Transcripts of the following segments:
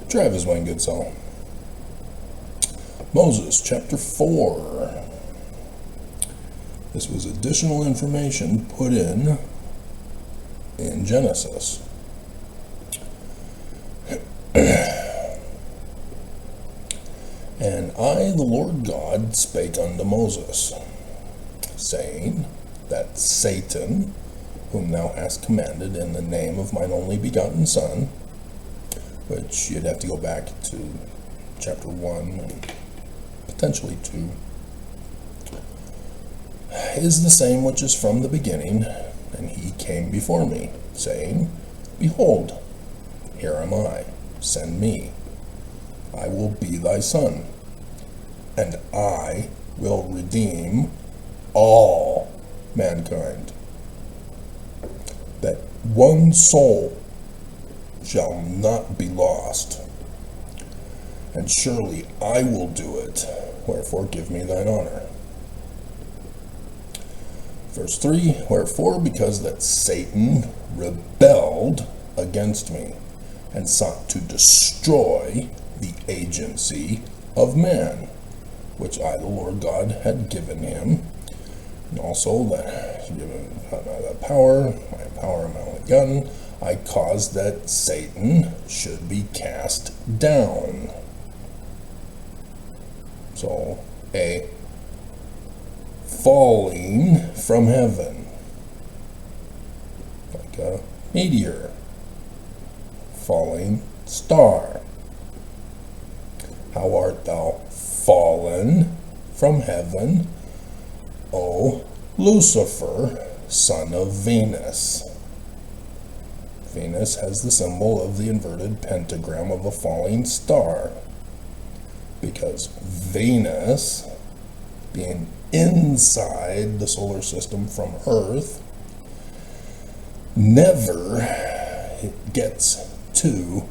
Travis, my good soul. Moses, chapter 4. This was additional information put in Genesis. And I, the Lord God, spake unto Moses, saying, that Satan, whom thou hast commanded in the name of mine only begotten Son, which you'd have to go back to chapter 1 and potentially 2, is the same which is from the beginning, and he came before me, saying, Behold, here am I, send me. I will be thy son, and I will redeem all mankind. That one soul shall not be lost, and surely I will do it, wherefore give me thine honor. Verse 3, wherefore, because that Satan rebelled against me, and sought to destroy the agency of man, which I, the Lord God, had given him, and also that power, my only gun, I caused that Satan should be cast down. So, a falling from heaven, like a meteor, falling star. How art thou fallen from heaven, O Lucifer, son of Venus? Venus has the symbol of the inverted pentagram of a falling star, because Venus, being inside the solar system from Earth, never gets to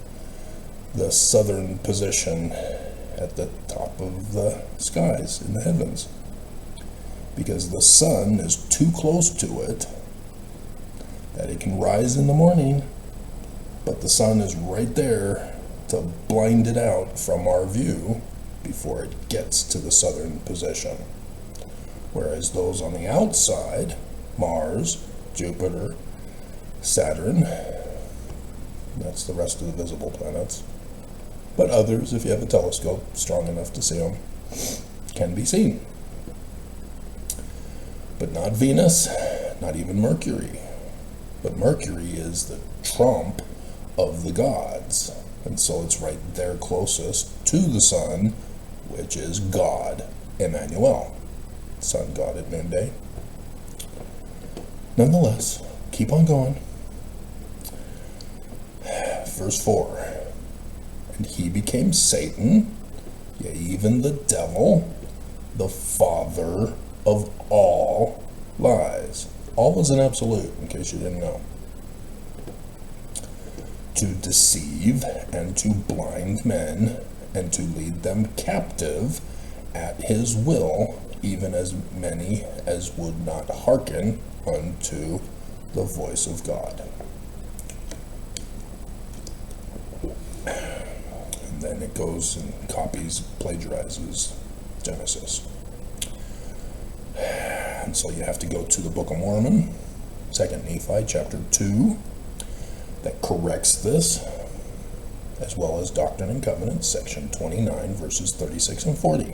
the southern position at the top of the skies in the heavens, because the sun is too close to it that it can rise in the morning, but the sun is right there to blind it out from our view before it gets to the southern position. Whereas those on the outside, Mars, Jupiter, Saturn, that's the rest of the visible planets, but others, if you have a telescope strong enough to see them, can be seen. But not Venus, not even Mercury. But Mercury is the trump of the gods, and so it's right there closest to the sun, which is God, Emmanuel, sun god at noonday. Nonetheless, keep on going. Verse 4, and he became Satan, yea, even the devil, the father of all lies. All is an absolute, in case you didn't know. To deceive and to blind men, and to lead them captive at his will, even as many as would not hearken unto the voice of God. And then it goes and copies, plagiarizes Genesis. And so you have to go to the Book of Mormon, 2 Nephi chapter 2, that corrects this, as well as Doctrine and Covenants, section 29, verses 36 and 40.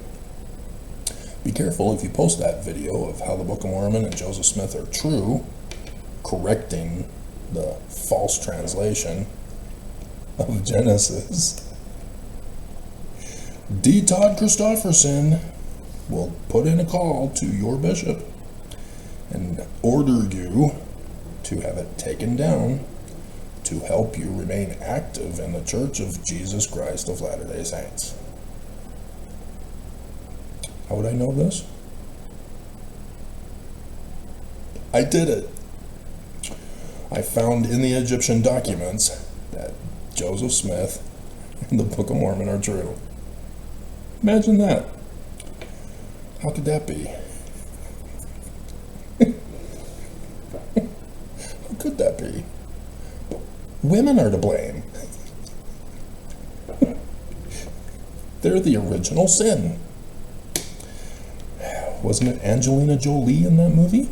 Be careful if you post that video of how the Book of Mormon and Joseph Smith are true, correcting the false translation of Genesis. D. Todd Christofferson will put in a call to your bishop and order you to have it taken down to help you remain active in the Church of Jesus Christ of Latter-day Saints. How would I know this? I did it. I found in the Egyptian documents that Joseph Smith and the Book of Mormon are true. Imagine that. How could that be? How could that be? Women are to blame. They're the original sin. Wasn't it Angelina Jolie in that movie?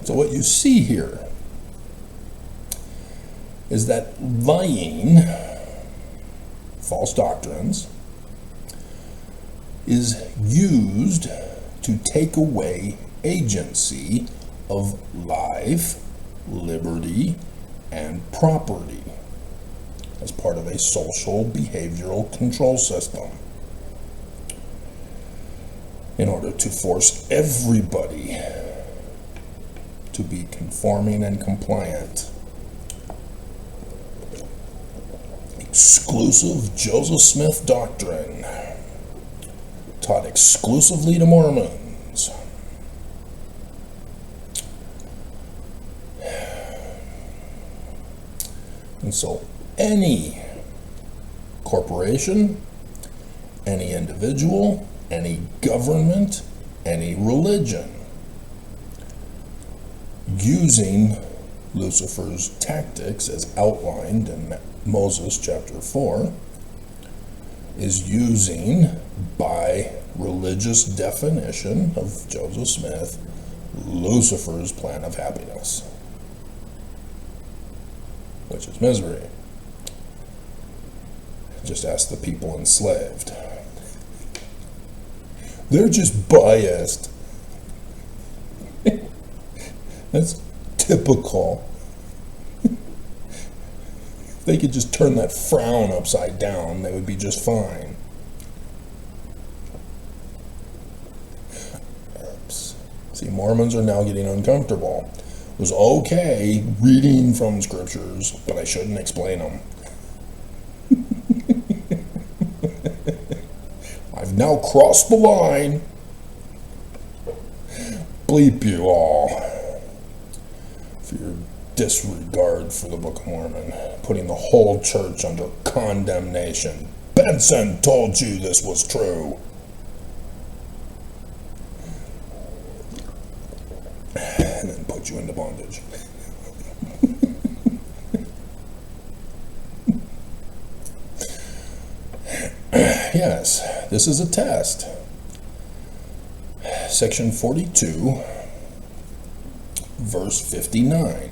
So what you see here is that lying, false doctrines, is used to take away agency of life, liberty, and property as part of a social behavioral control system in order to force everybody to be conforming and compliant. Exclusive Joseph Smith doctrine, taught exclusively to Mormons. And so any corporation, any individual, any government, any religion using Lucifer's tactics as outlined in Moses chapter 4 is using, by religious definition of Joseph Smith, Lucifer's plan of happiness, which is misery. Just ask the people enslaved. They're just biased. That's typical. If they could just turn that frown upside down, they would be just fine. Oops. See, Mormons are now getting uncomfortable. It was okay reading from scriptures, but I shouldn't explain them. I've now crossed the line. Bleep you all for your disregard for the Book of Mormon, putting the whole church under condemnation. Benson told you this was true. And then put you into bondage. Yes, this is a test. Section 42, verse 59.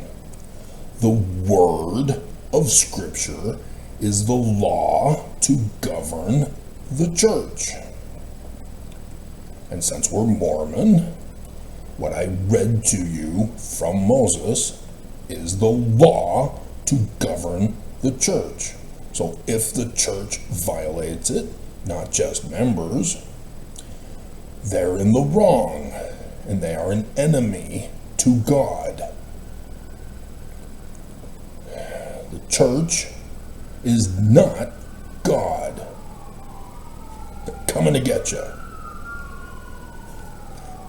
The word of Scripture is the law to govern the church. And since we're Mormon, what I read to you from Moses is the law to govern the church. So if the church violates it, not just members, they're in the wrong, and they are an enemy to God. The church is not God. They're coming to get you.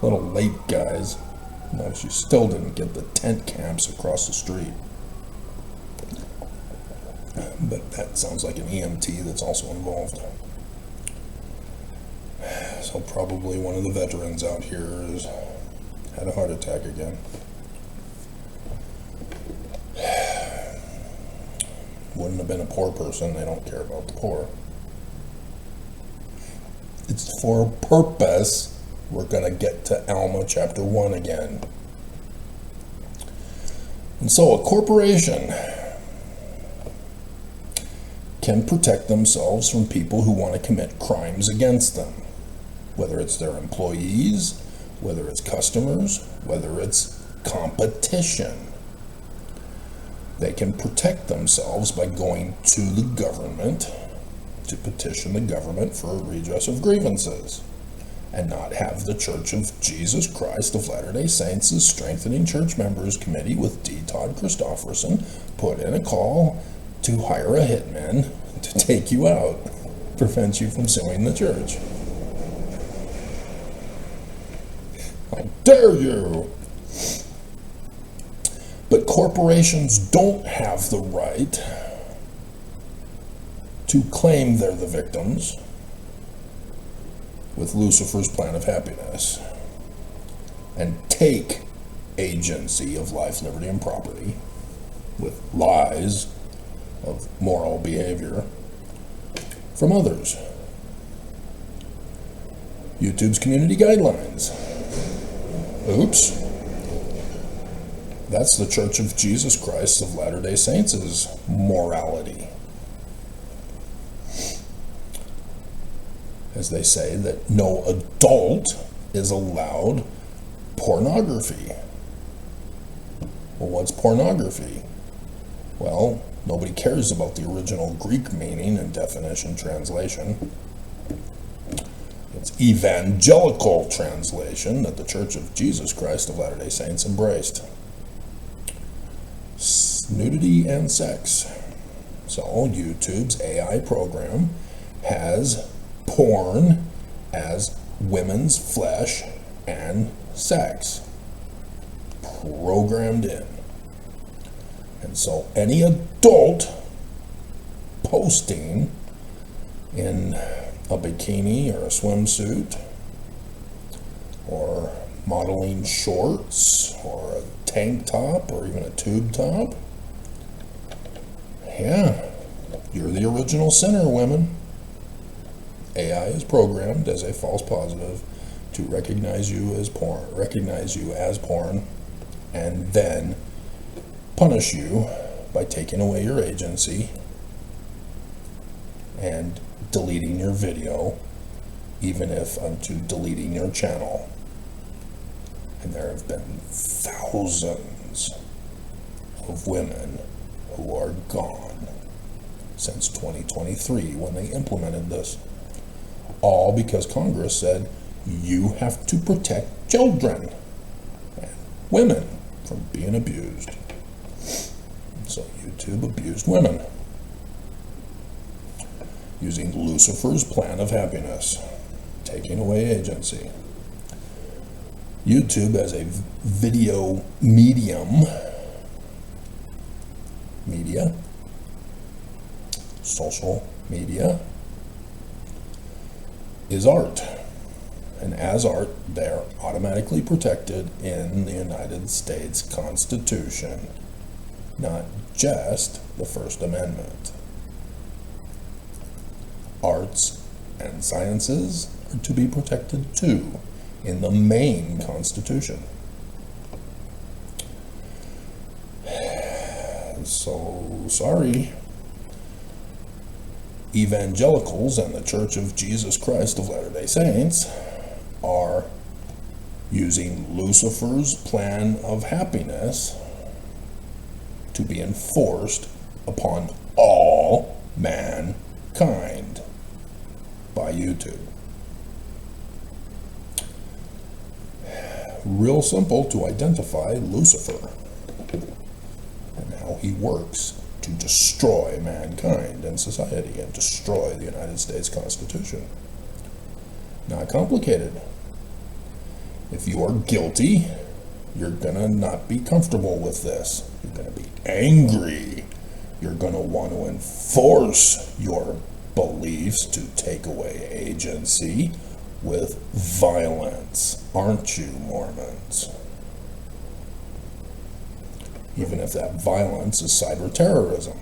A little late, guys. Notice you still didn't get the tent camps across the street. But that sounds like an EMT that's also involved. So probably one of the veterans out here has had a heart attack again. Wouldn't have been a poor person. They don't care about the poor. It's for a purpose. We're going to get to Alma chapter 1 again. And so a corporation can protect themselves from people who want to commit crimes against them, whether it's their employees, whether it's customers, whether it's competition. They can protect themselves by going to the government to petition the government for a redress of grievances, and not have the Church of Jesus Christ of Latter-day Saints' Strengthening Church Members Committee with D. Todd Christofferson put in a call to hire a hitman to take you out, prevent you from suing the church. How dare you! But corporations don't have the right to claim they're the victims with Lucifer's plan of happiness and take agency of life, liberty, and property with lies of moral behavior from others. YouTube's community guidelines. Oops. That's the Church of Jesus Christ of Latter-day Saints' morality. As they say that no adult is allowed pornography. Well, what's pornography? Well, nobody cares about the original Greek meaning and definition translation. It's evangelical translation that the Church of Jesus Christ of Latter-day Saints embraced. Nudity and sex. So YouTube's AI program has porn as women's flesh and sex programmed in. And so any adult posting in a bikini or a swimsuit or modeling shorts or a tank top or even a tube top, yeah, you're the original sinner, women. AI is programmed as a false positive to recognize you as porn, and then punish you by taking away your agency and deleting your video, even if unto deleting your channel. And there have been thousands of women who are gone since 2023 when they implemented this. All because Congress said you have to protect children and women from being abused. So YouTube abused women using Lucifer's plan of happiness, taking away agency. YouTube as a video social media, is art. And as art, they're automatically protected in the United States Constitution, not just the First Amendment. Arts and sciences are to be protected too in the main Constitution. So, sorry, evangelicals and the Church of Jesus Christ of Latter-day Saints are using Lucifer's plan of happiness to be enforced upon all mankind by YouTube. Real simple to identify Lucifer and how he works to destroy mankind and society and destroy the United States Constitution. Not complicated. If you are guilty, you're gonna not be comfortable with this. You're gonna be angry. You're gonna want to enforce your beliefs to take away agency with violence. Aren't you, Mormons? Even if that violence is cyber terrorism,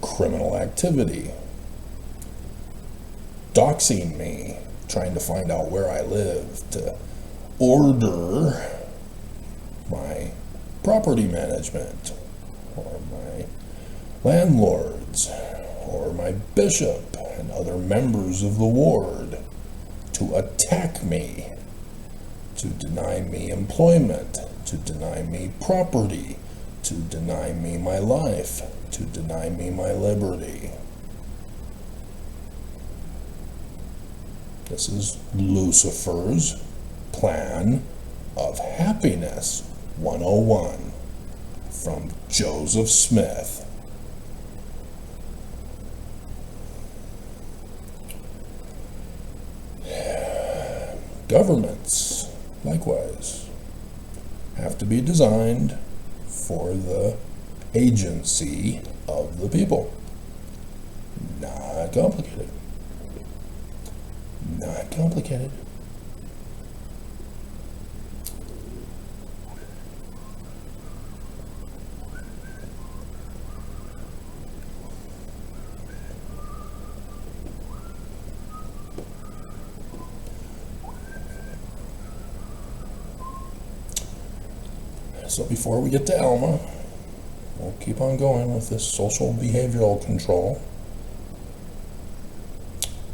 criminal activity, doxing me, trying to find out where I live, to order my property management, or my landlords, or my bishop and other members of the ward to attack me, to deny me employment, to deny me property, to deny me my life, to deny me my liberty. This is Lucifer's plan of happiness 101 from Joseph Smith. Governments, likewise, have to be designed for the agency of the people. Not complicated. Not complicated. So before we get to Alma, we'll keep on going with this social behavioral control.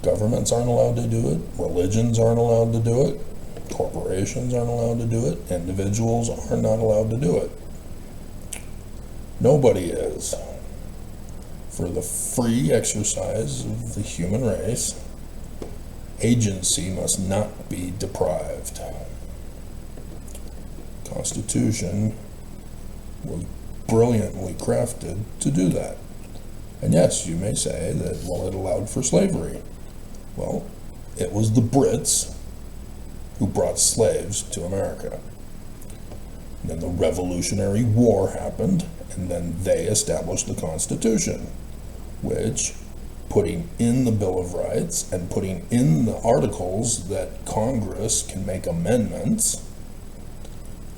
Governments aren't allowed to do it. Religions aren't allowed to do it. Corporations aren't allowed to do it. Individuals are not allowed to do it. Nobody is. For the free exercise of the human race, agency must not be deprived. Constitution was brilliantly crafted to do that. And yes, you may say that, well, it allowed for slavery. Well, it was the Brits who brought slaves to America. And then the Revolutionary War happened, and then they established the Constitution, which, putting in the Bill of Rights and putting in the articles that Congress can make amendments,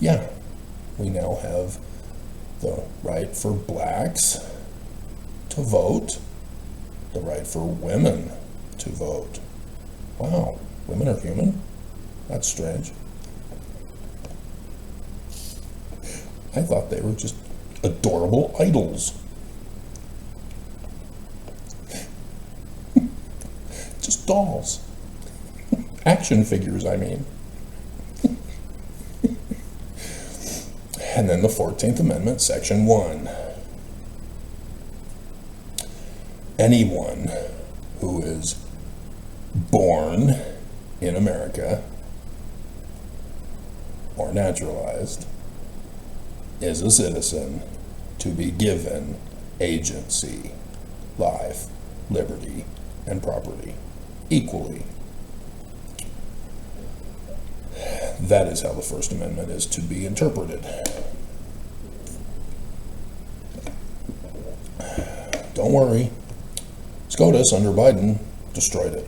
yeah, we now have the right for blacks to vote, the right for women to vote. Wow, women are human? That's strange. I thought they were just adorable idols. Just dolls. Action figures, I mean. And then the 14th Amendment, Section 1. Anyone who is born in America or naturalized is a citizen to be given agency, life, liberty, and property equally. That is how the First Amendment is to be interpreted. Don't worry, SCOTUS under Biden destroyed it.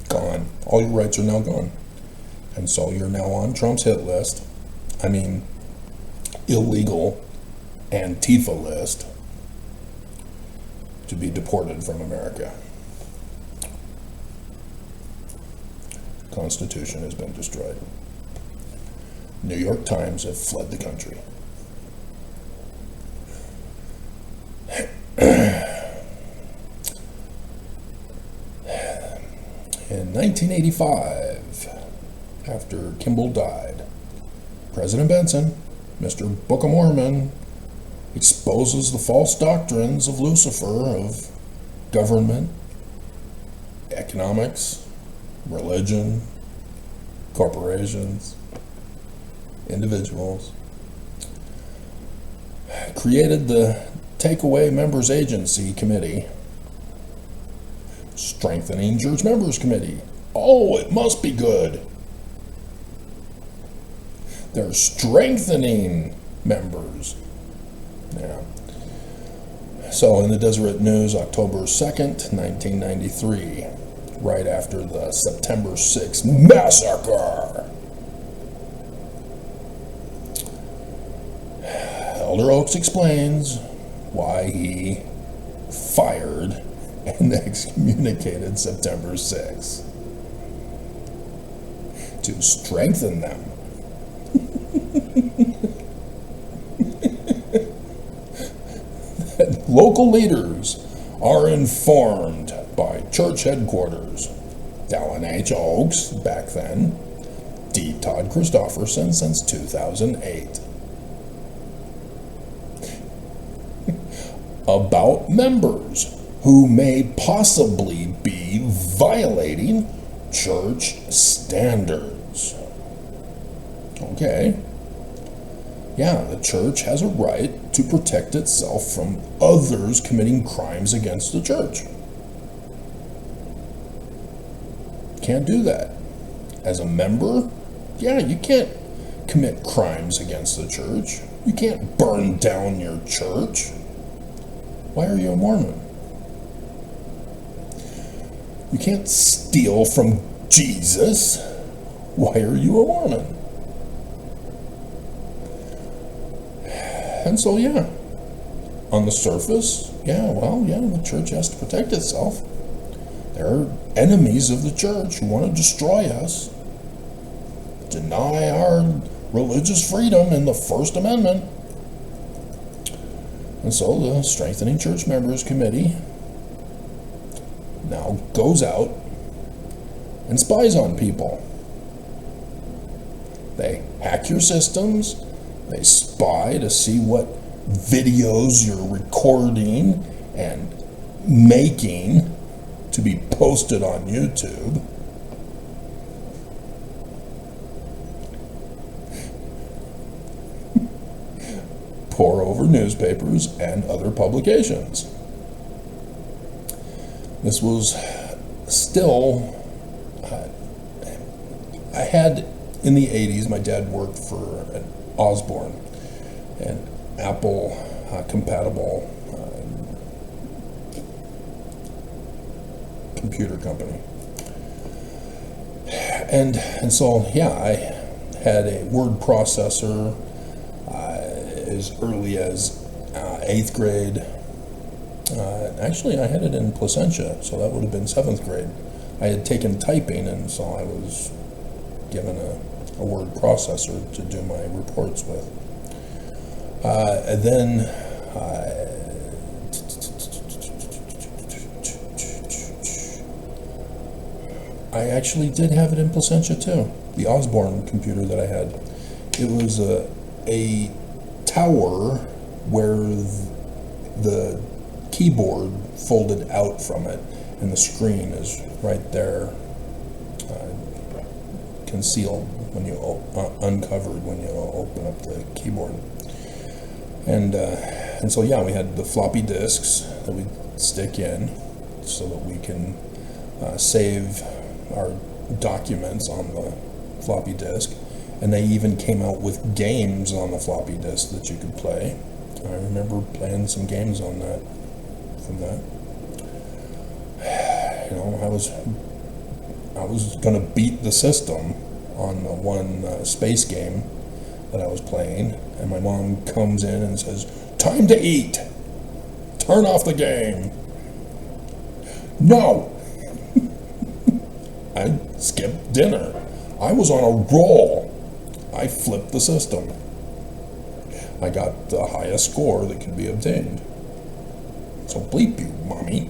Gone. All your rights are now gone. And so you're now on Trump's hit list. I mean, illegal Antifa list to be deported from America. Constitution has been destroyed. New York Times have fled the country. In 1985, after Kimball died, President Benson, Mr. Book of Mormon, exposes the false doctrines of Lucifer of government, economics, religion, corporations, individuals, created the Takeaway Members Agency Committee, Strengthening Church Members Committee. Oh, it must be good. They're strengthening members. Yeah. So in the Deseret News, October 2nd, 1993, right after the September 6th massacre, Elder Oaks explains why he fired and excommunicated September 6th. To strengthen them. That local leaders are informed by church headquarters, Dallin H. Oaks back then, D. Todd Christofferson since 2008, about members who may possibly be violating church standards. Okay. Yeah, the church has a right to protect itself from others committing crimes against the church. Can't do that. As a member, yeah, you can't commit crimes against the church. You can't burn down your church. Why are you a Mormon? You can't steal from Jesus. Why are you a Mormon? And so, yeah, on the surface, the church has to protect itself. There are enemies of the church who want to destroy us. deny our religious freedom in the First Amendment. And so the Strengthening Church Members Committee now goes out and spies on people. They hack your systems, they spy to see what videos you're recording and making to be posted on YouTube. Pour over newspapers and other publications. This was still, I had in the 80s, my dad worked for an Osborne, an Apple compatible computer company. And so, yeah, I had a word processor as early as 8th grade. Actually, I had it in Placentia, so that would have been 7th grade. I had taken typing, and so I was given a word processor to do my reports with. And then I actually did have it in Placentia too, the Osborne computer that I had. It was a tower where the keyboard folded out from it, and the screen is right there, concealed when you uncovered when you open up the keyboard. And so yeah, we had the floppy disks that we stick in so that we can save our documents on the floppy disk. And they even came out with games on the floppy disk that you could play. I remember playing some games on that, from that. You know, I was gonna beat the system on the one space game that I was playing, and my mom comes in and says, "Time to eat! Turn off the game!" No! I skipped dinner. I was on a roll. I flipped the system. I got the highest score that could be obtained. So bleep you, Mommy.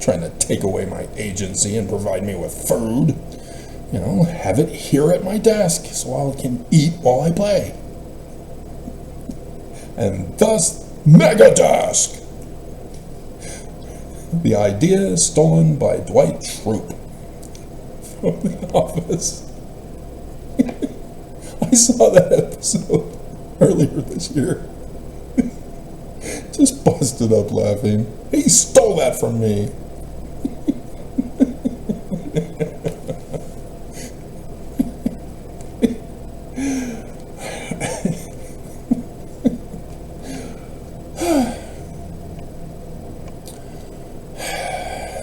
Trying to take away my agency and provide me with food. You know, have it here at my desk so I can eat while I play. And thus, Megadesk! The idea is stolen by Dwight Schrute from The Office. I saw that episode earlier this year. Just busted up laughing. He stole that from me.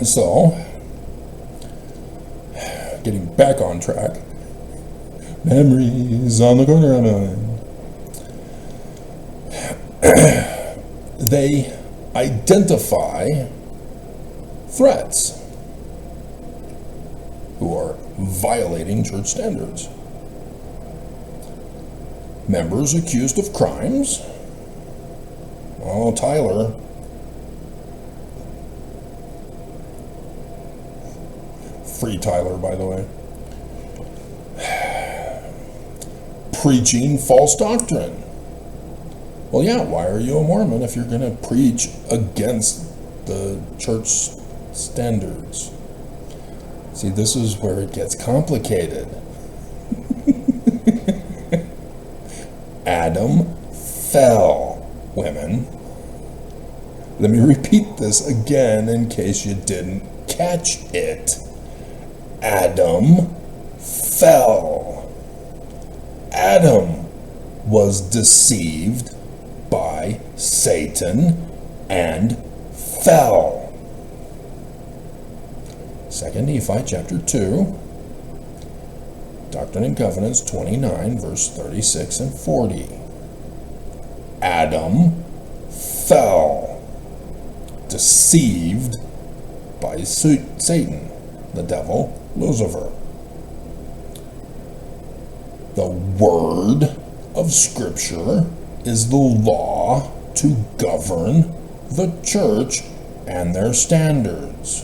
So, getting back on track. Memories on the corner of my mind. They identify threats who are violating church standards. Members accused of crimes. Oh, Tyler. Free Tyler, by the way. Preaching false doctrine. Well, yeah, why are you a Mormon if you're going to preach against the church standards? See, this is where it gets complicated. Adam fell, women. Let me repeat this again in case you didn't catch it. Adam fell. Adam was deceived by Satan and fell. 2 Nephi chapter 2, Doctrine and Covenants 29, verse 36 and 40. Adam fell, deceived by Satan, the devil, Lucifer. word of Scripture is the law to govern the church and their standards.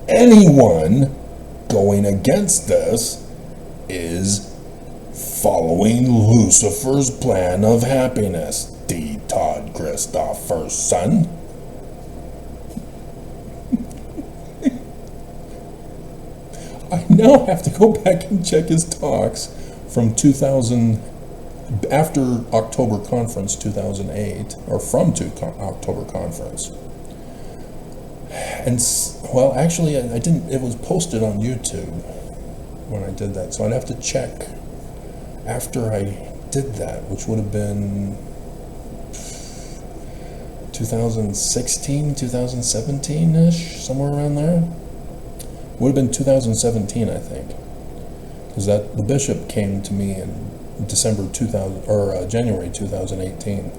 Anyone going against this is following Lucifer's plan of happiness. D. Todd Christofferson. I now have to go back and check his talks from 2000, after October Conference 2008, or from October Conference. And, well, actually, I didn't, it was posted on YouTube when I did that, so I'd have to check after I did that, which would have been 2016, 2017-ish, somewhere around there. Would have been 2017, I think, because the bishop came to me in January 2018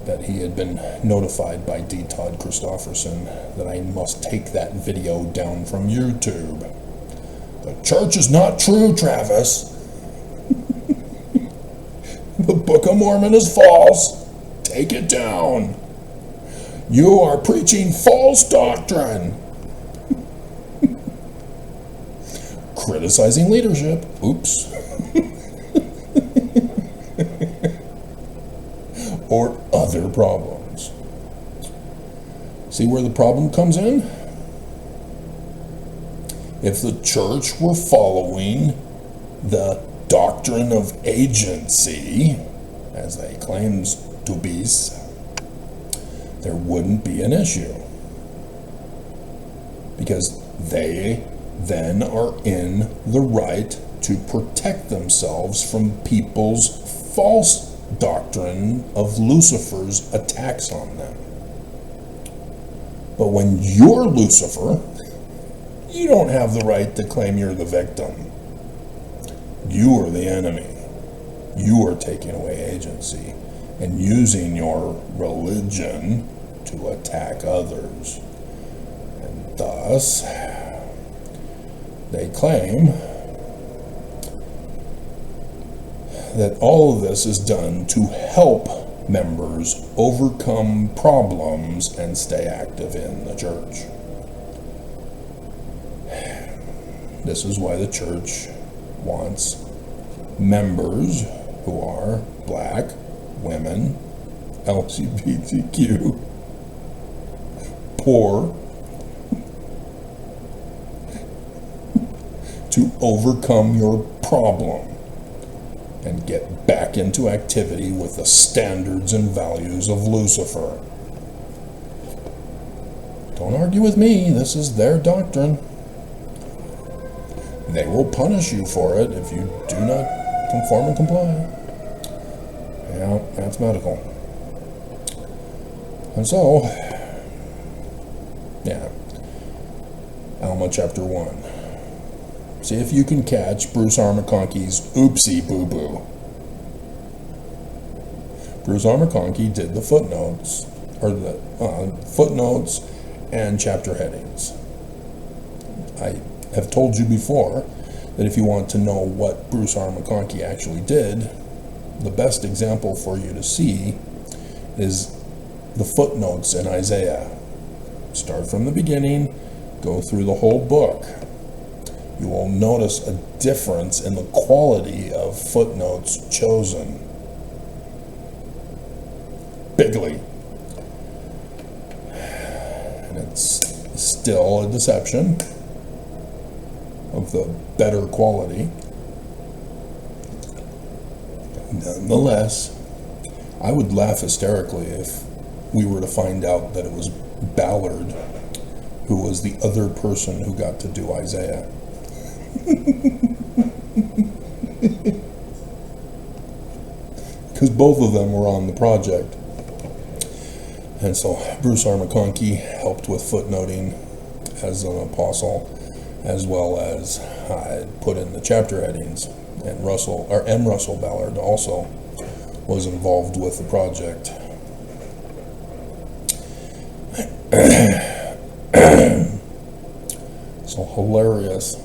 that he had been notified by D. Todd Christofferson that I must take that video down from YouTube. The church is not true, Travis. The Book of Mormon is false. Take it down. You are preaching false doctrine. Criticizing leadership. Oops. Or other problems. See where the problem comes in? If the church were following the doctrine of agency, as they claim to be, there wouldn't be an issue. Because they then are in the right to protect themselves from people's false doctrine of Lucifer's attacks on them. But when you're Lucifer, you don't have the right to claim you're the victim. You are the enemy. You are taking away agency and using your religion to attack others. And thus, they claim that all of this is done to help members overcome problems and stay active in the church. This is why the church wants members who are black, women, LGBTQ, poor, to overcome your problem and get back into activity with the standards and values of Lucifer. Don't argue with me, this is their doctrine. They will punish you for it if you do not conform and comply. Yeah, that's medical. And so, yeah, Alma chapter 1. See if you can catch Bruce R. McConkie's oopsie boo-boo. Bruce R. McConkie did the footnotes, or the footnotes and chapter headings. I have told you before that if you want to know what Bruce R. McConkie actually did, the best example for you to see is the footnotes in Isaiah. Start from the beginning, go through the whole book. You will notice a difference in the quality of footnotes chosen. Bigly. And it's still a deception of the better quality. Nonetheless, I would laugh hysterically if we were to find out that it was Ballard who was the other person who got to do Isaiah. Because both of them were on the project. And so Bruce R. McConkie helped with footnoting as an apostle, as well as I put in the chapter headings. And M. Russell Ballard also was involved with the project. So hilarious.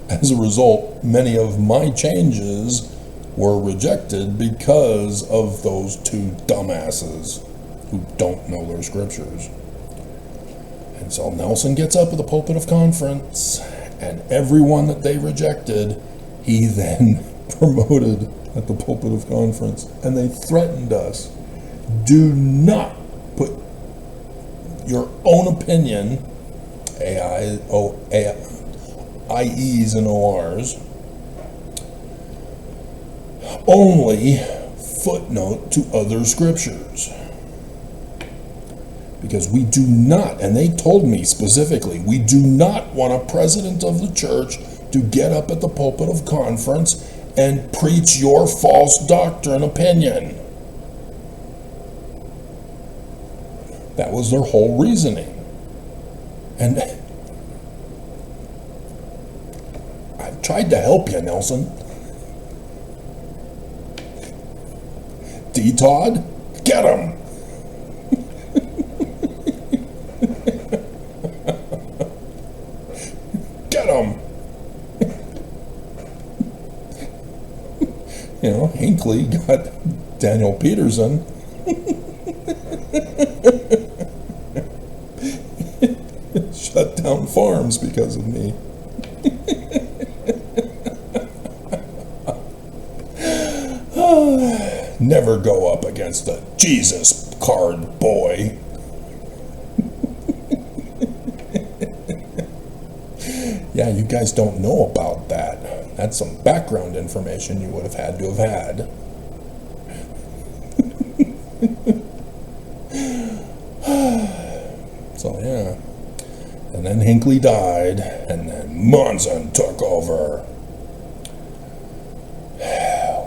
As a result, many of my changes were rejected because of those two dumbasses who don't know their scriptures. And so Nelson gets up at the pulpit of conference, and everyone that they rejected, he then promoted at the pulpit of conference. And they threatened us. Do not put your own opinion, IEs and ORs, only footnote to other scriptures. Because we do not, and they told me specifically, we do not want a president of the church to get up at the pulpit of conference and preach your false doctrine opinion. That was their whole reasoning. And I've tried to help you, Nelson. D. Todd, get him. Get him. You know, Hinckley got Daniel Peterson. Shut down farms because of me. Never go up against a Jesus card boy. Yeah, you guys don't know about that. That's some background information you would have had to have had. So yeah. And then Hinckley died, and then Monson took over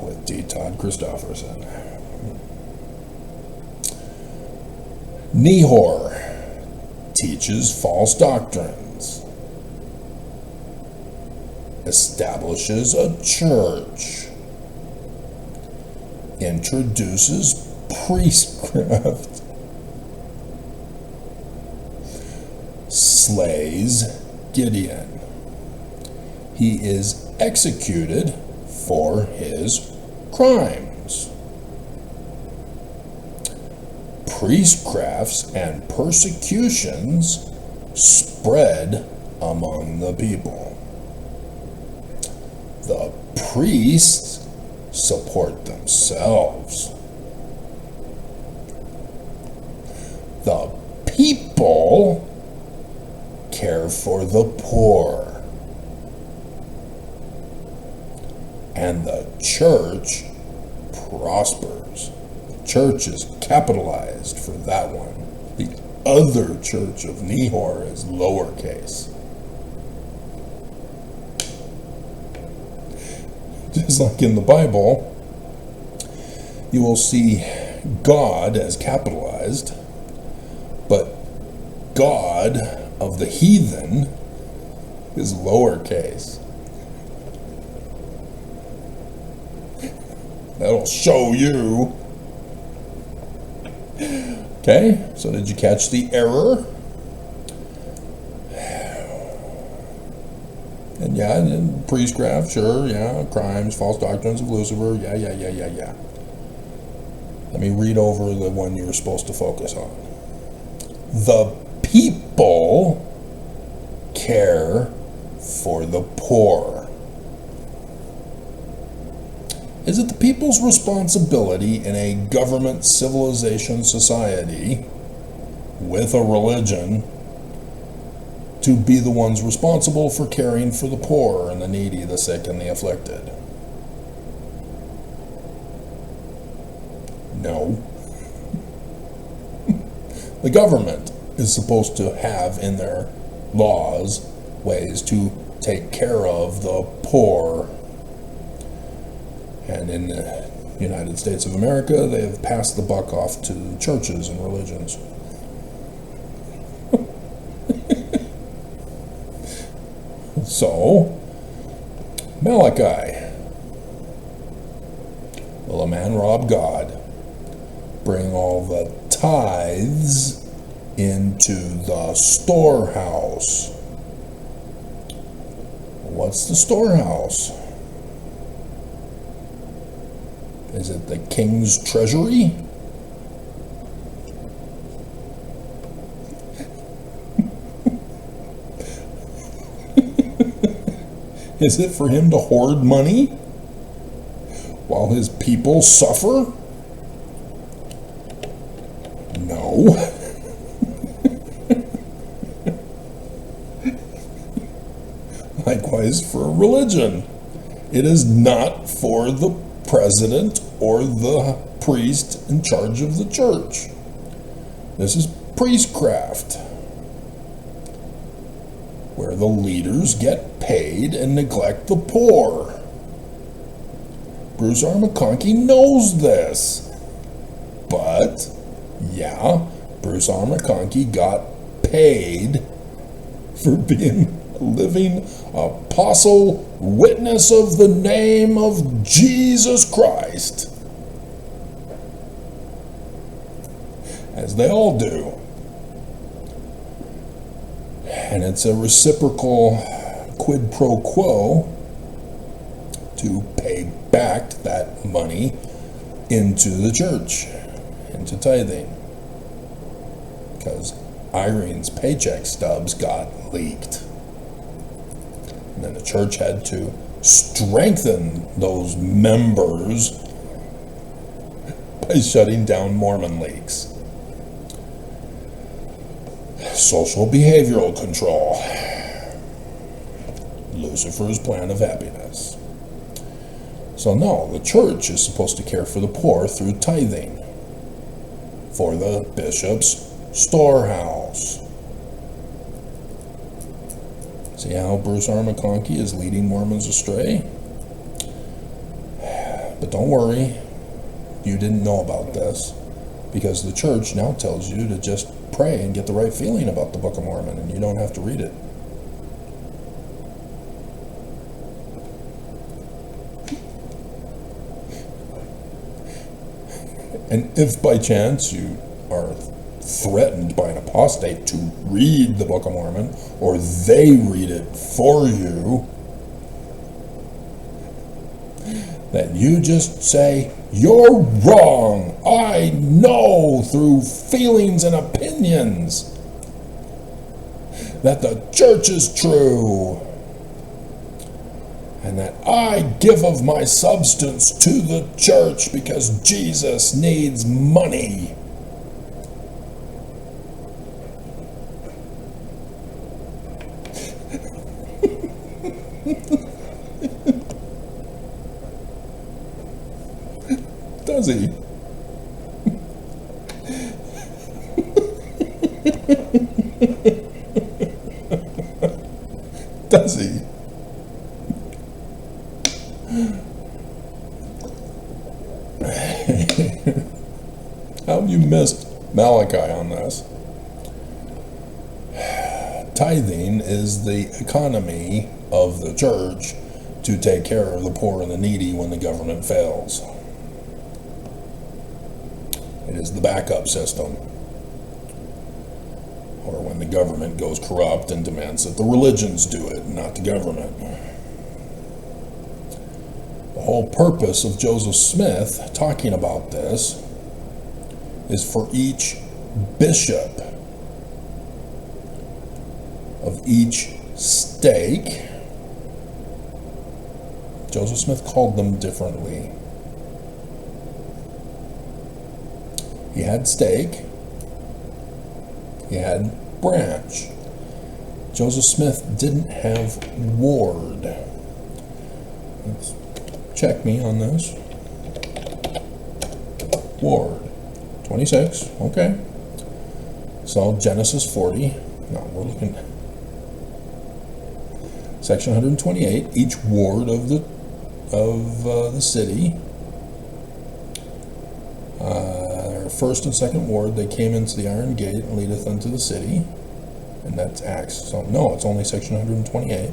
with D. Todd Christofferson. Nehor teaches false doctrines, establishes a church, introduces priestcraft, slays Gideon. He is executed for his crimes. Priestcrafts and persecutions spread among the people. The priests support themselves. The people care for the poor. And the church prospers. The church is capitalized for that one. The other church of Nehor is lowercase. Just like in the Bible, you will see God as capitalized, but God of the heathen is lowercase. That'll show you. Okay, so did you catch the error? And yeah, and priestcraft, sure, yeah, crimes, false doctrines of Lucifer, yeah. Let me read over the one you were supposed to focus on. The people care for the poor. Is it the people's responsibility in a government civilization society with a religion to be the ones responsible for caring for the poor and the needy, the sick, and the afflicted? No. The government is supposed to have in their laws ways to take care of the poor. And in the United States of America, they have passed the buck off to churches and religions. So, Malachi. Will a man rob God? Bring all the tithes into the storehouse. What's the storehouse? Is it the king's treasury? Is it for him to hoard money while his people suffer? No. Likewise for religion. It is not for the president or the priest in charge of the church. This is priestcraft, where the leaders get paid and neglect the poor. Bruce R. McConkie knows this. But, yeah, Bruce R. McConkie got paid for being a living apostle, witness of the name of Jesus Christ. As they all do. And it's a reciprocal quid pro quo to pay back that money into the church, into tithing. Because Irene's paycheck stubs got leaked. And then the church had to strengthen those members by shutting down Mormon leaks. Social behavioral control. Lucifer's plan of happiness. So no, the church is supposed to care for the poor through tithing for the bishop's storehouse. See how Bruce R. McConkie is leading Mormons astray? But don't worry, you didn't know about this, because the church now tells you to just pray and get the right feeling about the Book of Mormon, and you don't have to read it. And if by chance you are threatened by an apostate to read the Book of Mormon, or they read it for you, then you just say, "You're wrong. I know through feelings and opinions that the church is true, and that I give of my substance to the church because Jesus needs money." Does he? Does he? How have you missed Malachi on this? Tithing is the economy of the church to take care of the poor and the needy when the government fails. It is the backup system. Or when the government goes corrupt and demands that the religions do it, not the government. The whole purpose of Joseph Smith talking about this is for each bishop of each stake. Joseph Smith called them differently. He had stake, he had branch. Joseph Smith didn't have ward. Let's check me on this. Ward, 26, okay. So Genesis 40, no, we're looking, section 128, each ward of the city, first and second ward, they came into the iron gate and leadeth unto the city. And that's Acts. So no, it's only section 128.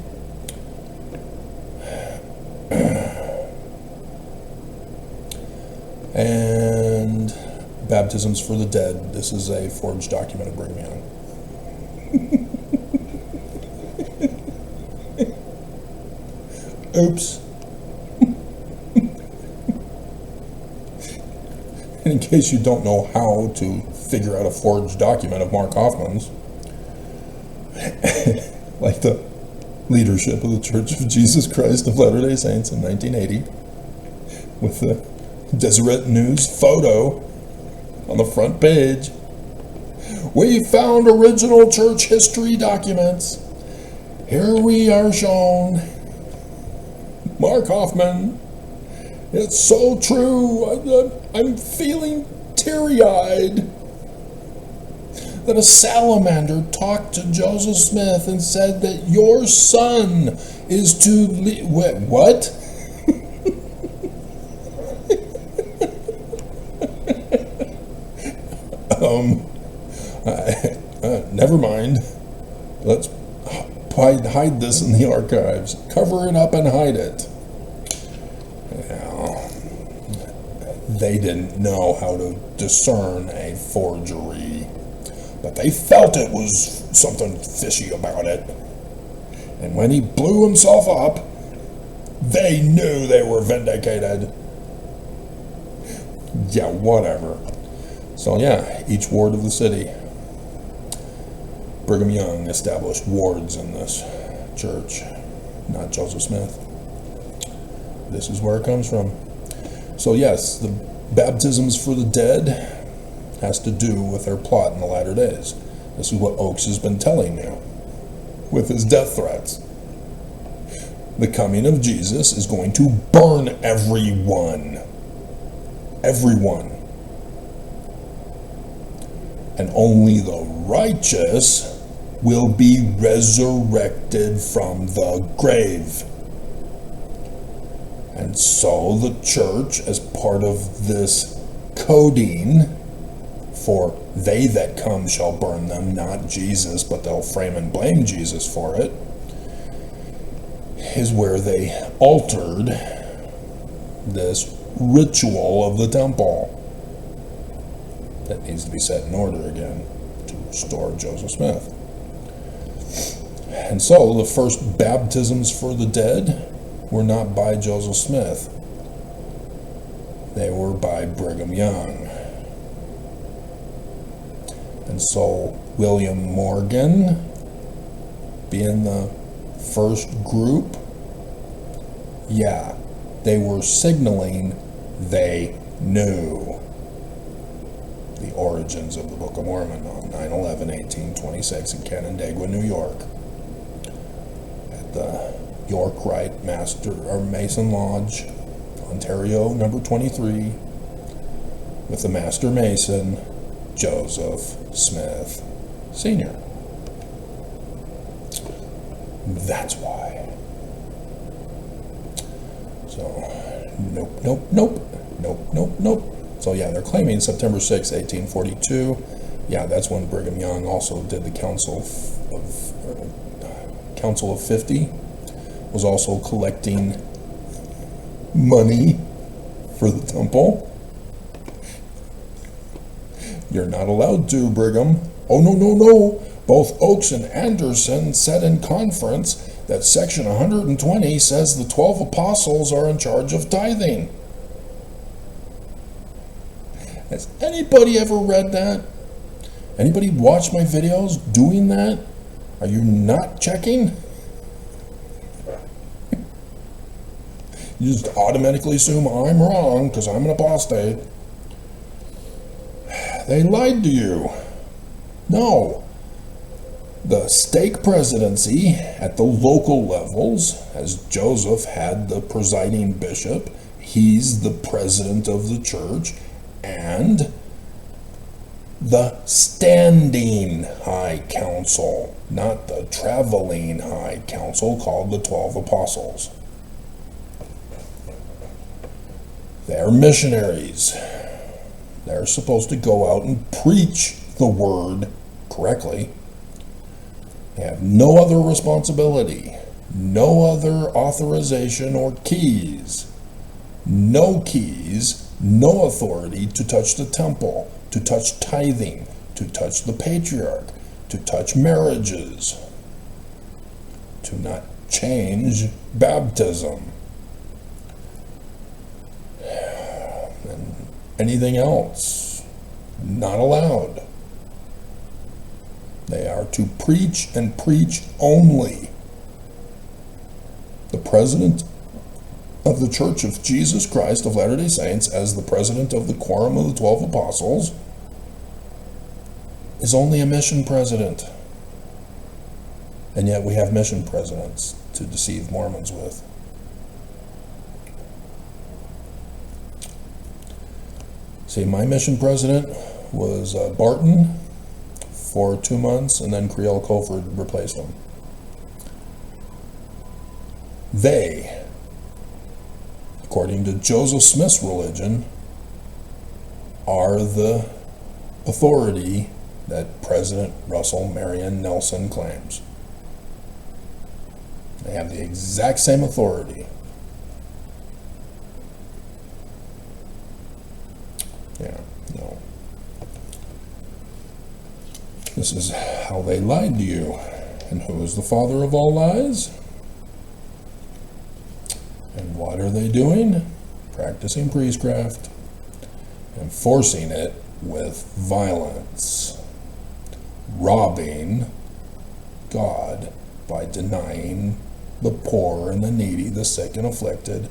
And Baptisms for the Dead. This is a forged document of Brigham Young. Oops. In case you don't know how to figure out a forged document of Mark Hoffman's, like the leadership of the Church of Jesus Christ of Latter-day Saints in 1980, with the Deseret News photo on the front page. We found original church history documents. Here we are shown. Mark Hoffman. It's so true. I'm feeling teary-eyed. That a salamander talked to Joseph Smith and said that your son is to wait, what? Never mind. Let's hide this in the archives. Cover it up and hide it. Now, they didn't know how to discern a forgery, but they felt it was something fishy about it. And when he blew himself up, they knew they were vindicated. Yeah, whatever. So yeah, each ward of the city. Brigham Young established wards in this church, not Joseph Smith. This is where it comes from. So yes, the baptisms for the dead has to do with their plot in the latter days. This is what Oakes has been telling you with his death threats. The coming of Jesus is going to burn everyone. Everyone. And only the righteous will be resurrected from the grave. And so the church, as part of this coding for they that come shall burn them, not Jesus, but they'll frame and blame Jesus for it, is where they altered this ritual of the temple that needs to be set in order again to restore Joseph Smith. And so the first baptisms for the dead were not by Joseph Smith. They were by Brigham Young. And so William Morgan, being the first group, yeah, they were signaling they knew the origins of the Book of Mormon on 9/11/1826 in Canandaigua, New York, at the York Rite Mason Lodge, Ontario, number 23, with the Master Mason, Joseph Smith Sr. That's why. So, nope. So yeah, they're claiming September 6, 1842. Yeah, that's when Brigham Young also did the Council of 50, was also collecting money for the temple. You're not allowed to, Brigham. Oh, no. Both Oakes and Anderson said in conference that section 120 says the 12 apostles are in charge of tithing. Has anybody ever read that? Anybody watch my videos doing that? Are you not checking? You just automatically assume I'm wrong because I'm an apostate. They lied to you. No. The stake presidency at the local levels, as Joseph had the presiding bishop, he's the president of the church, and the standing high council, not the traveling high council called the 12 apostles. They're missionaries. They're supposed to go out and preach the word correctly. They have no other responsibility, no other authorization or keys. No keys, no authority to touch the temple. to touch tithing, to touch the patriarch, to touch marriages, to not change baptism, and anything else, not allowed. They are to preach and preach only. The president of the Church of Jesus Christ of Latter-day Saints, as the president of the Quorum of the 12 Apostles, is only a mission president. And yet we have mission presidents to deceive Mormons with. See, my mission president was Barton for 2 months, and then Creel Colford replaced him. They, according to Joseph Smith's religion, are the authority that President Russell Marion Nelson claims. They have the exact same authority. Yeah, no. This is how they lied to you. And who is the father of all lies? And what are they doing? Practicing priestcraft, enforcing it with violence, robbing God by denying the poor and the needy, the sick and afflicted,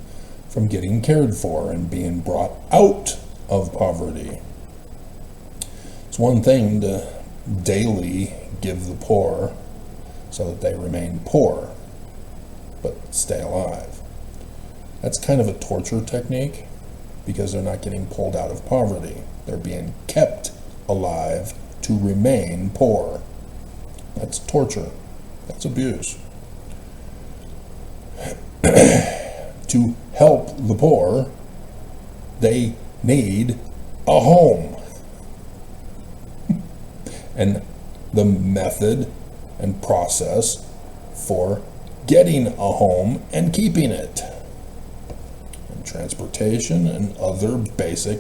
from getting cared for and being brought out of poverty. It's one thing to daily give the poor so that they remain poor but stay alive. That's kind of a torture technique, because they're not getting pulled out of poverty. They're being kept alive to remain poor. That's torture. That's abuse. To help the poor, they need a home. And the method and process for getting a home and keeping it, and transportation and other basic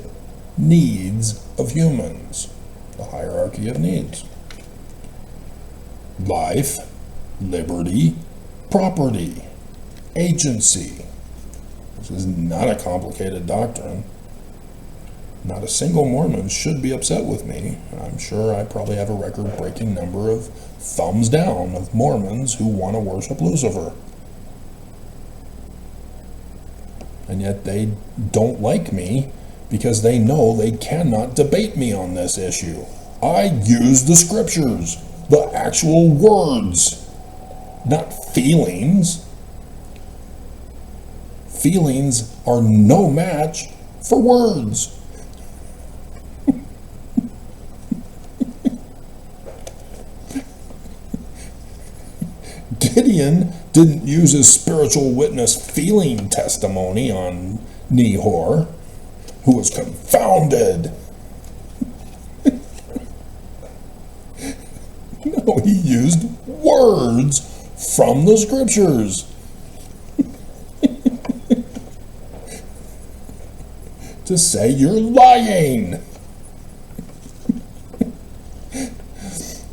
needs of humans, the hierarchy of needs: life, liberty, property, agency. This is not a complicated doctrine. Not a single Mormon should be upset with me. I'm sure I probably have a record-breaking number of thumbs down of Mormons who want to worship Lucifer. And yet they don't like me because they know they cannot debate me on this issue. I use the scriptures, the actual words, not feelings. Feelings are no match for words. Gideon didn't use his spiritual witness feeling testimony on Nehor, who was confounded. No, he used words from the scriptures to say you're lying.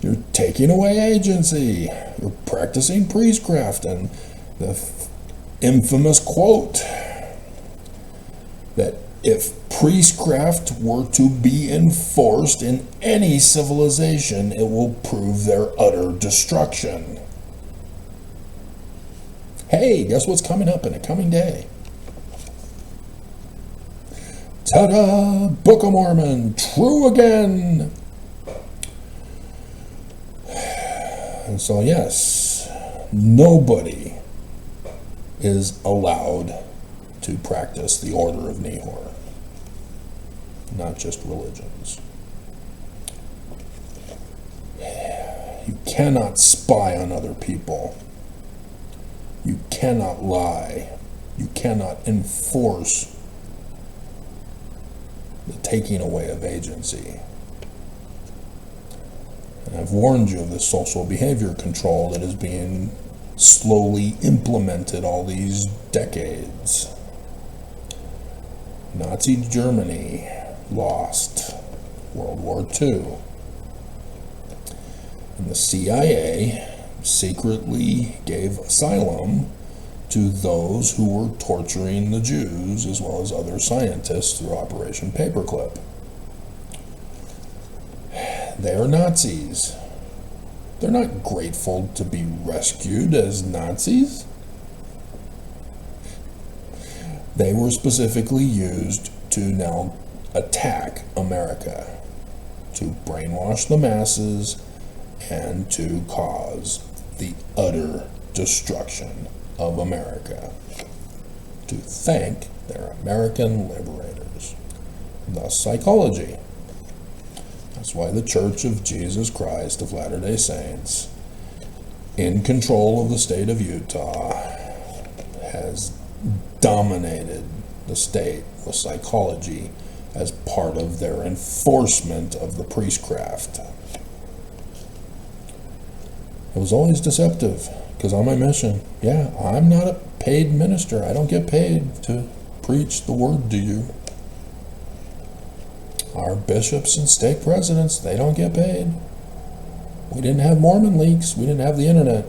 You're taking away agency. You're practicing priestcraft. And the infamous quote that if priestcraft were to be enforced in any civilization, it will prove their utter destruction. Hey, guess what's coming up in a coming day? Ta-da! Book of Mormon, true again! And so, yes, nobody is allowed to practice the order of Nehor, not just religions. You cannot spy on other people. You cannot lie. You cannot enforce the taking away of agency. And I've warned you of this social behavior control that is being slowly implemented all these decades. Nazi Germany lost. World War II. And the CIA secretly gave asylum to those who were torturing the Jews as well as other scientists through Operation Paperclip. They are Nazis. They're not grateful to be rescued as Nazis. They were specifically used to now attack America, to brainwash the masses, and to cause the utter destruction of America, to thank their American liberators. Thus, psychology. That's why the Church of Jesus Christ of Latter-day Saints, in control of the state of Utah, has dominated the state with psychology as part of their enforcement of the priestcraft. It was always deceptive, because on my mission, yeah, I'm not a paid minister. I don't get paid to preach the word to you. Our bishops and stake presidents, they don't get paid. We didn't have Mormon leaks. We didn't have the internet.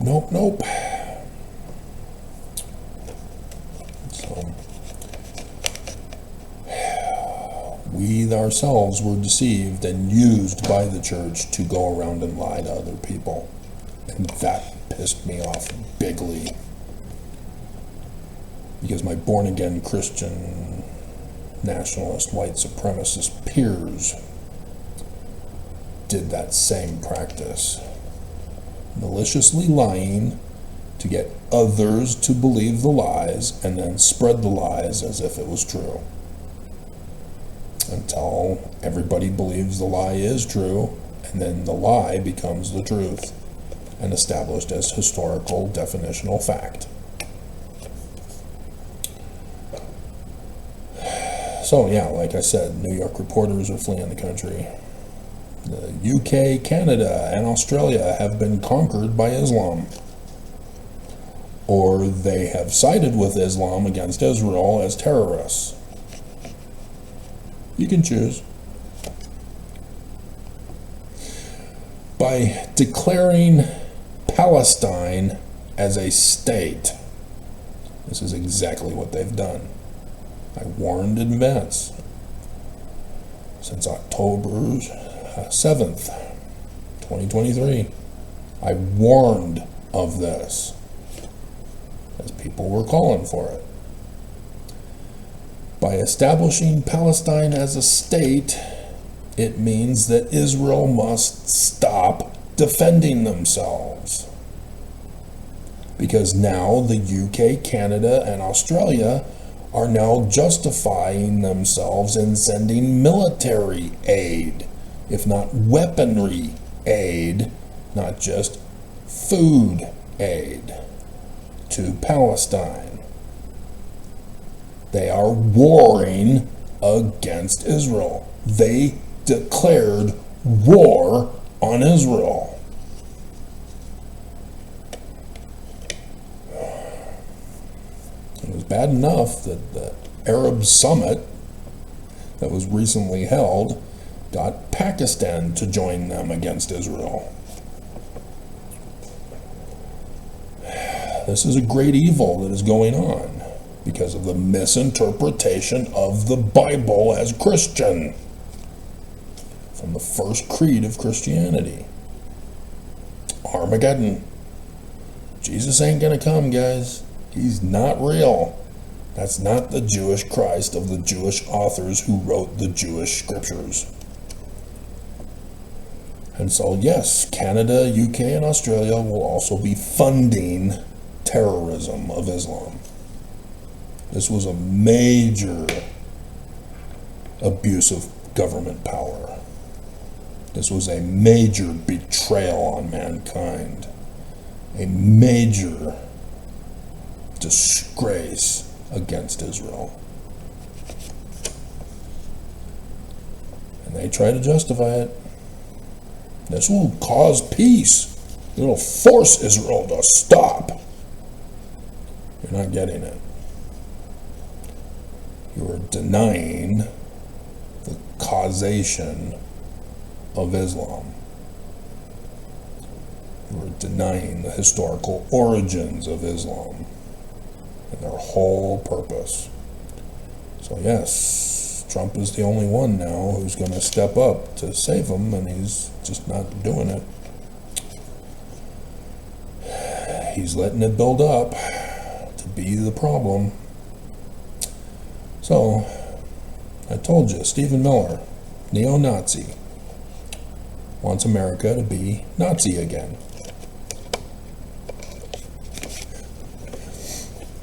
Nope. So, we ourselves were deceived and used by the church to go around and lie to other people. And that pissed me off bigly. Because my born-again Christian nationalist white supremacist peers did that same practice. Maliciously lying to get others to believe the lies and then spread the lies as if it was true. Until everybody believes the lie is true, and then the lie becomes the truth and established as historical definitional fact. So yeah, like I said, New York reporters are fleeing the country. The UK, Canada, and Australia have been conquered by Islam. Or they have sided with Islam against Israel as terrorists. You can choose. By declaring Palestine as a state, this is exactly what they've done. I warned in advance. Since October 7th, 2023, I warned of this as people were calling for it. By establishing Palestine as a state, it means that Israel must stop defending themselves. Because now the UK, Canada, and Australia are now justifying themselves in sending military aid, if not weaponry aid, not just food aid, to Palestine. They are warring against Israel. They declared war on Israel. It was bad enough that the Arab summit that was recently held got Pakistan to join them against Israel. This is a great evil that is going on because of the misinterpretation of the Bible as Christian from the first creed of Christianity. Armageddon. Jesus ain't gonna come, guys. He's not real. That's not the Jewish Christ of the Jewish authors who wrote the Jewish scriptures. And so, yes, Canada, UK, and Australia will also be funding terrorism of Islam. This was a major abuse of government power. This was a major betrayal on mankind. A major disgrace against Israel. And they try to justify it. This will cause peace. It'll force Israel to stop. You're not getting it. You are denying the causation of Islam. You are denying the historical origins of Islam and their whole purpose. So yes, Trump is the only one now who's going to step up to save them, and he's just not doing it. He's letting it build up to be the problem. So, I told you, Stephen Miller, neo-Nazi, wants America to be Nazi again.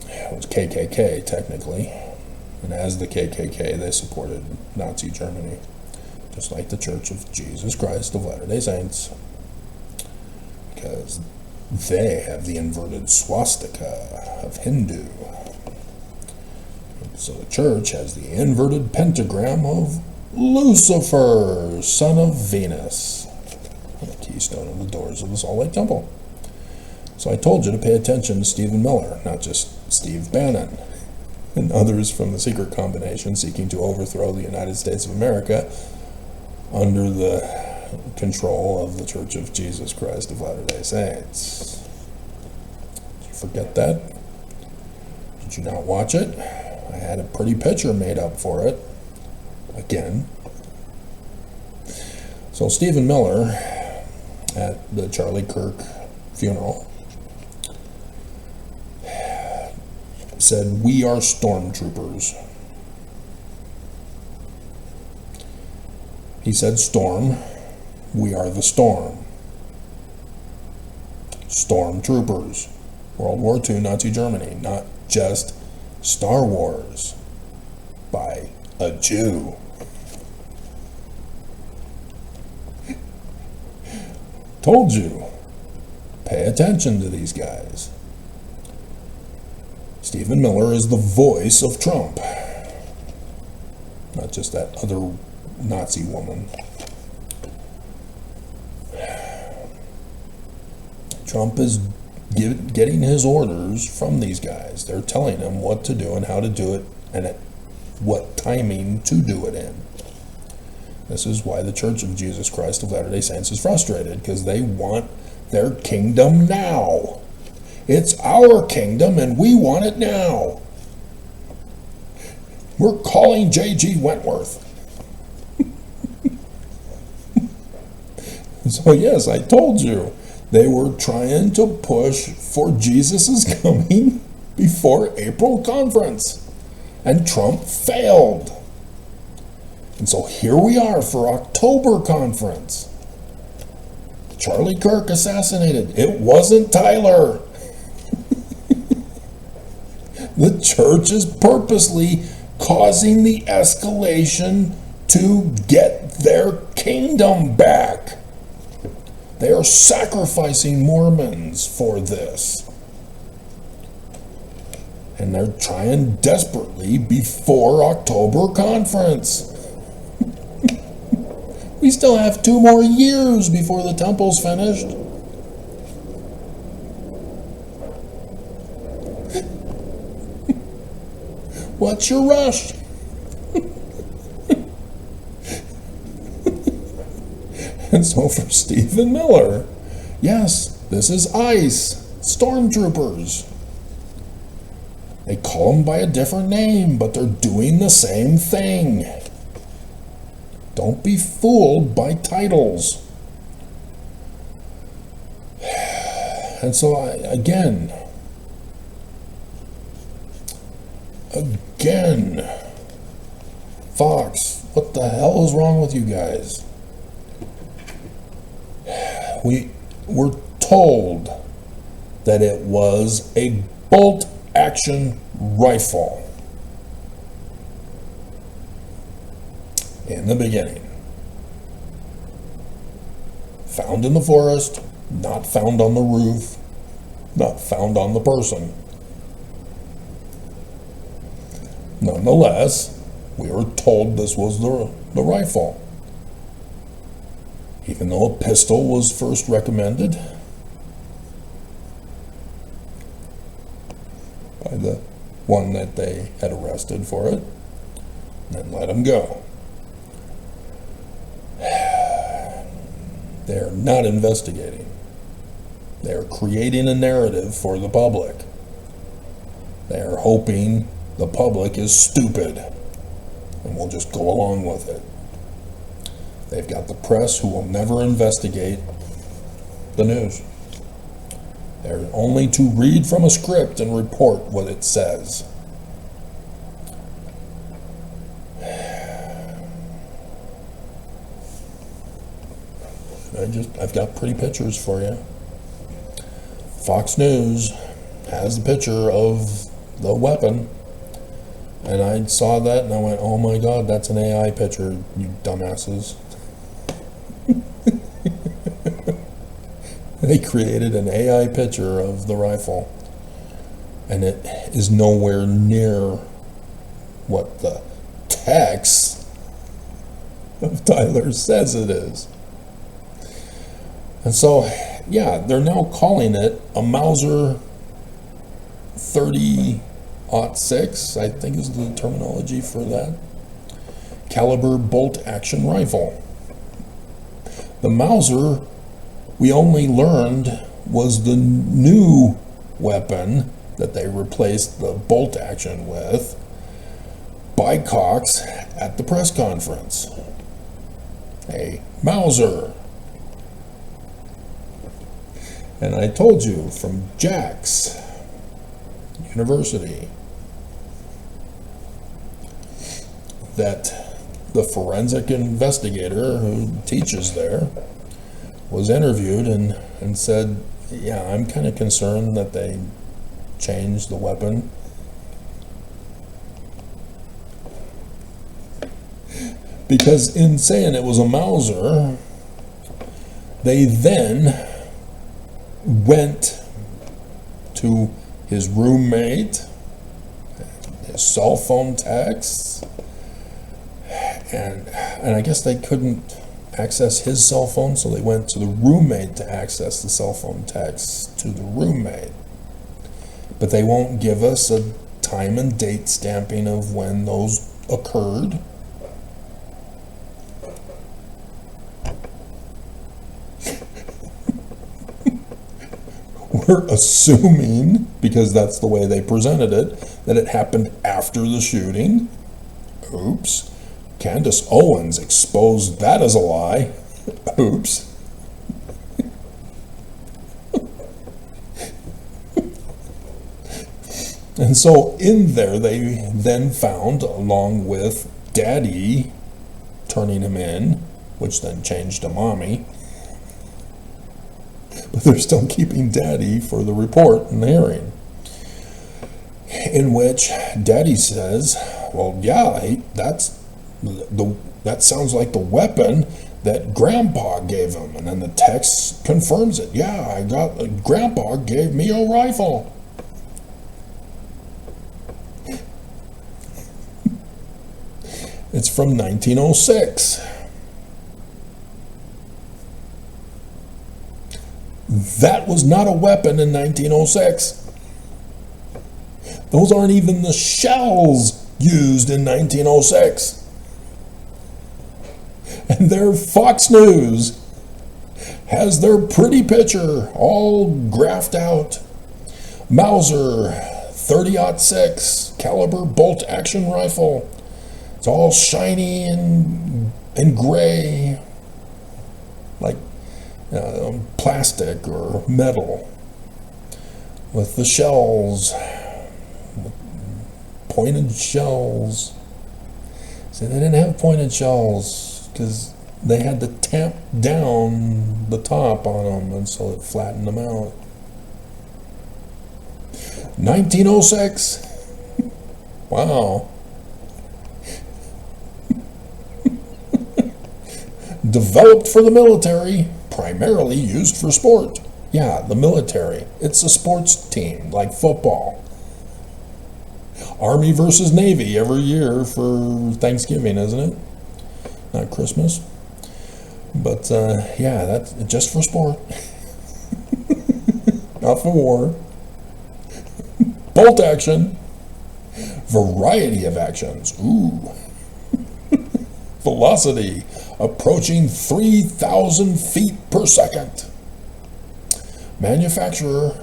It was KKK, technically. And as the KKK, they supported Nazi Germany, just like the Church of Jesus Christ of Latter-day Saints, because they have the inverted swastika of Hindu. So the church has the inverted pentagram of Lucifer, son of Venus, on the keystone of the doors of the Salt Lake Temple. So I told you to pay attention to Stephen Miller, not just Steve Bannon and others from the secret combination seeking to overthrow the United States of America under the control of the Church of Jesus Christ of Latter-day Saints. Did you forget that? Did you not watch it? I had a pretty picture made up for it. Again. So Stephen Miller, at the Charlie Kirk funeral, said, "We are stormtroopers." He said, "Storm, we are the storm." Stormtroopers. World War II, Nazi Germany, not just Star Wars by a Jew. Told you, pay attention to these guys. Stephen Miller is the voice of Trump, not just that other Nazi woman. Trump is getting his orders from these guys. They're telling him what to do and how to do it and at what timing to do it in. This is why the Church of Jesus Christ of Latter-day Saints is frustrated, because they want their kingdom now. It's our kingdom and we want it now. We're calling J.G. Wentworth. So yes, I told you, they were trying to push for Jesus' coming before April conference. And Trump failed. And so here we are for October conference. Charlie Kirk assassinated. It wasn't Tyler. The church is purposely causing the escalation to get their kingdom back. They are sacrificing Mormons for this. And they're trying desperately before October conference. We still have 2 more years before the temple's finished. What's your rush? And so for Stephen Miller, yes, this is ICE, stormtroopers. They call them by a different name, but they're doing the same thing. Don't be fooled by titles. And so, again, Fox, what the hell is wrong with you guys? We were told that it was a bolt-action rifle in the beginning. Found in the forest, not found on the roof, not found on the person. Nonetheless, we were told this was the rifle. Even though a pistol was first recommended by the one that they had arrested for it. and let them go. They're not investigating. They're creating a narrative for the public. They're hoping the public is stupid and will just go along with it. They've got the press who will never investigate the news. They're only to read from a script and report what it says. I've got pretty pictures for you. Fox News has the picture of the weapon, and I saw that and I went, oh my God, that's an AI picture, you dumbasses. They created an AI picture of the rifle, and it is nowhere near what the text of Tyler says it is. And so, yeah, they're now calling it a Mauser 30-06, I think is the terminology for that, caliber bolt-action rifle. The Mauser, we only learned, was the new weapon that they replaced the bolt action with by Cox at the press conference. A Mauser. And I told you from Jack's University that the forensic investigator who teaches there was interviewed and said, yeah, I'm kind of concerned that they changed the weapon. Because in saying it was a Mauser, they then went to his roommate, his cell phone texts, and I guess they couldn't access his cell phone, so they went to the roommate to access the cell phone texts to the roommate. But they won't give us a time and date stamping of when those occurred. We're assuming, because that's the way they presented it, that it happened after the shooting. Oops. Candace Owens exposed that as a lie. Oops. And so in there they then found, along with Daddy turning him in, which then changed to Mommy, but they're still keeping Daddy for the report and the hearing, in which Daddy says, well, yeah, that sounds like the weapon that Grandpa gave him. And then the text confirms it. Yeah, Grandpa gave me a rifle. It's from 1906. That was not a weapon in 1906. Those aren't even the shells used in 1906. And their Fox News has their pretty picture all graphed out. Mauser 30-06 caliber bolt action rifle. It's all shiny and gray, like plastic or metal, with the shells, pointed shells. See, they didn't have pointed shells because they had to tamp down the top on them, and so it flattened them out. 1906. Wow. Developed for the military, primarily used for sport. Yeah, the military. It's a sports team, like football. Army versus Navy every year for Thanksgiving, isn't it? Not Christmas. But, yeah, that's just for sport. Not for war. Bolt action. Variety of actions. Ooh. velocity approaching 3,000 feet per second. Manufacturer,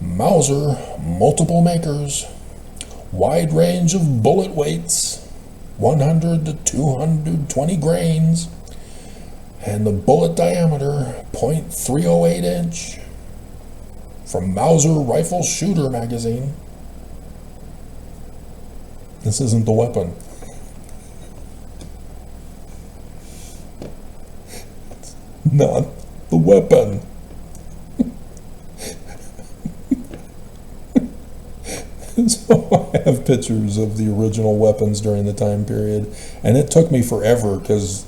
Mauser, multiple makers, wide range of bullet weights, 100 to 220 grains, and the bullet diameter .308 inch. From Mauser Rifle Shooter magazine. This isn't the weapon. It's not the weapon. So I have pictures of the original weapons during the time period, and it took me forever because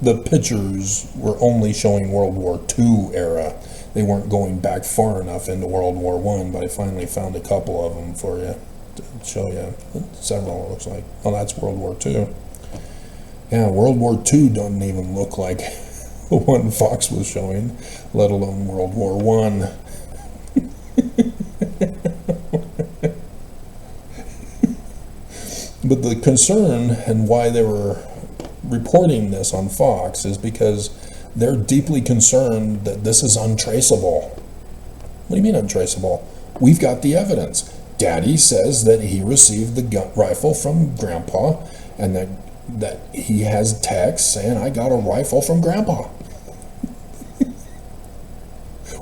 the pictures were only showing World War II era. They weren't going back far enough into World War I, but I finally found a couple of them for you to show you. Several, it looks like. Oh, that's World War II. Yeah, World War II doesn't even look like the one Fox was showing, let alone World War I. But the concern and why they were reporting this on Fox is because they're deeply concerned that this is untraceable. What do you mean untraceable? We've got the evidence. Daddy says that he received the rifle from Grandpa, and that he has texts saying, I got a rifle from Grandpa.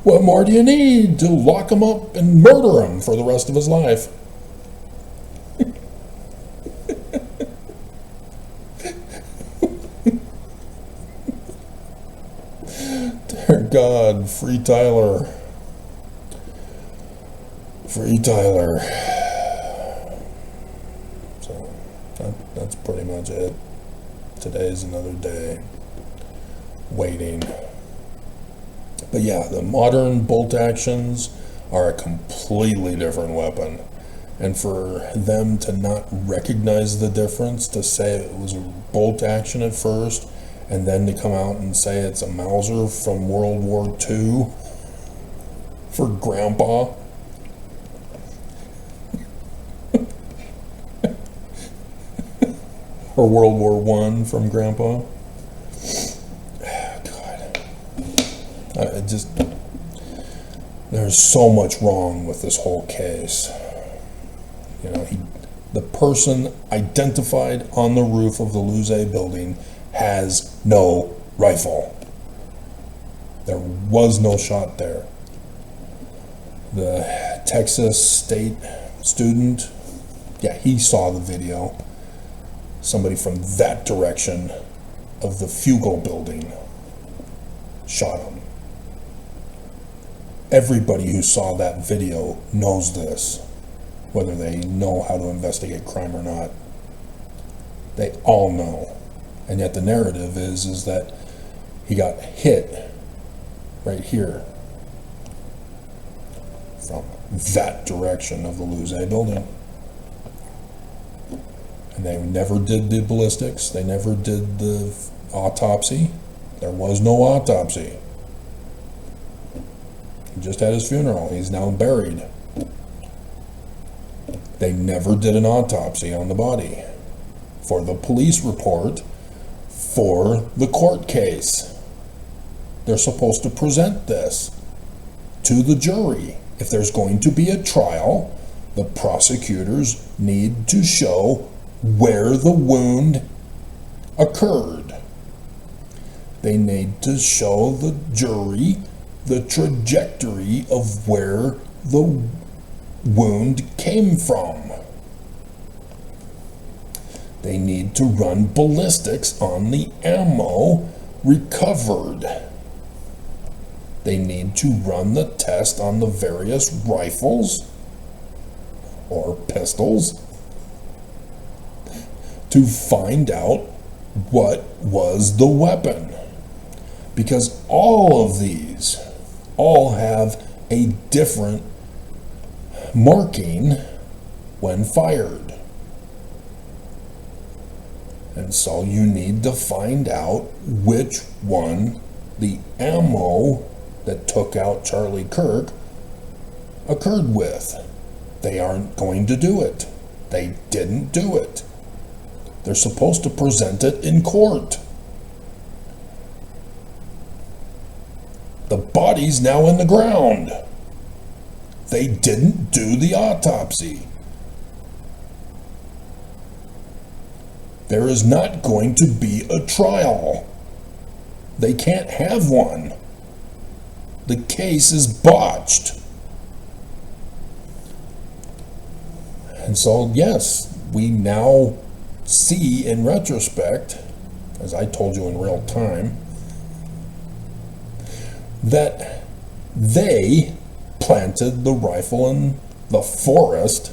What more do you need to lock him up and murder him for the rest of his life? Dear God, free Tyler. Free Tyler. So, that's pretty much it. Today's another day. Waiting. But yeah, the modern bolt actions are a completely different weapon. And for them to not recognize the difference, to say it was a bolt action at first, and then to come out and say it's a Mauser from World War II for Grandpa. Or World War I from Grandpa. God. There's so much wrong with this whole case. You know, the person identified on the roof of the Luze building has no rifle. There was no shot there. The Texas State student, yeah, he saw the video. Somebody from that direction of the Fugel building shot him. Everybody who saw that video knows this, whether they know how to investigate crime or not. They all know. And yet the narrative is that he got hit right here from that direction of the Luze building. And they never did the ballistics. They never did the autopsy. There was no autopsy. He just had his funeral. He's now buried. They never did an autopsy on the body. For the police report, for the court case. They're supposed to present this to the jury. If there's going to be a trial, the prosecutors need to show where the wound occurred. They need to show the jury the trajectory of where the wound came from. They need to run ballistics on the ammo recovered. They need to run the test on the various rifles or pistols to find out what was the weapon. Because all of these all have a different marking when fired. And so you need to find out which one the ammo that took out Charlie Kirk occurred with. They aren't going to do it. They didn't do it. They're supposed to present it in court. The body's now in the ground. They didn't do the autopsy. There is not going to be a trial. They can't have one. The case is botched. And so, yes, we now see in retrospect, as I told you in real time, that they planted the rifle in the forest.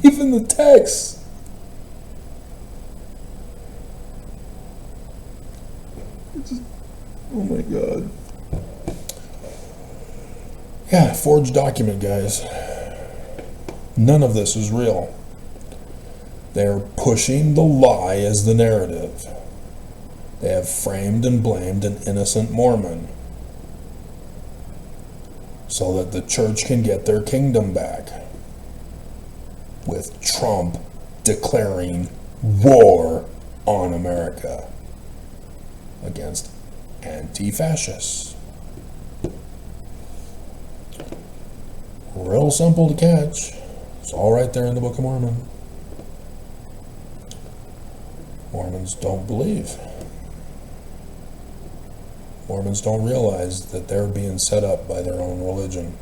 Even the text. Oh my God. Yeah, forged document, guys. None of this is real. They're pushing the lie as the narrative. They have framed and blamed an innocent Mormon so that the church can get their kingdom back, with Trump declaring war on America against anti-fascists. Real simple to catch. It's all right there in the Book of Mormon. Mormons don't believe. Mormons don't realize that they're being set up by their own religion.